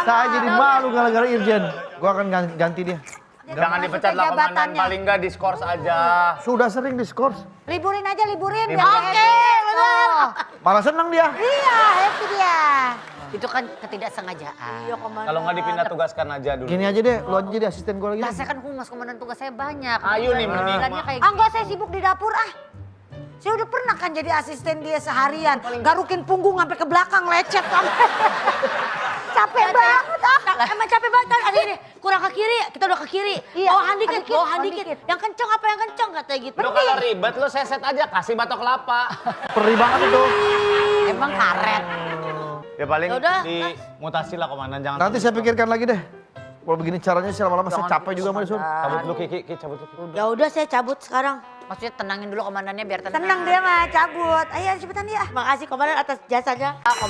Saya jadi malu gara-gara Irjen. Gua akan ganti dia. Jangan dipecat lah komandan, paling nggak diskors aja. Sudah sering diskors. Liburin aja, liburin. Oke, benar. Malah senang dia. Iya, happy dia. Itu kan ketidaksengajaan. Iya, komandan. Kalau nggak dipindah tugaskan aja dulu. Gini aja deh, lu aja jadi asisten gua lagi. Nah, saya kan humas, komandan tugas saya banyak. Ayo nih, mending. Bilangnya kayak Ah, enggak, saya sibuk di dapur ah. Saya udah pernah kan jadi asisten dia seharian. Garukin punggung sampai ke belakang, lecet sampai. Capek banget ah. Emang capek banget kan, ada ini kurang ke kiri, kita udah ke kiri. Iya, Bawahan dikit, dikit, bawahan bawahan dikit. dikit. Yang kenceng apa yang kenceng katanya gitu. Lu kalau ribet lu seset aja, kasih batok kelapa. Perih banget itu. Emang karet. Ya paling Yaudah, dimutasi lah komandan, jangan. Nanti saya pikirkan lagi deh. Kalau begini caranya sih lama-lama saya capek juga sama Sun. Cabut lu Kiki, cabut lu. Ya udah saya cabut sekarang. Maksudnya tenangin dulu komandannya biar tenang. Tenang dia mah cabut. Ayo cepetan dia. Makasih komandan atas jasanya. Komandan.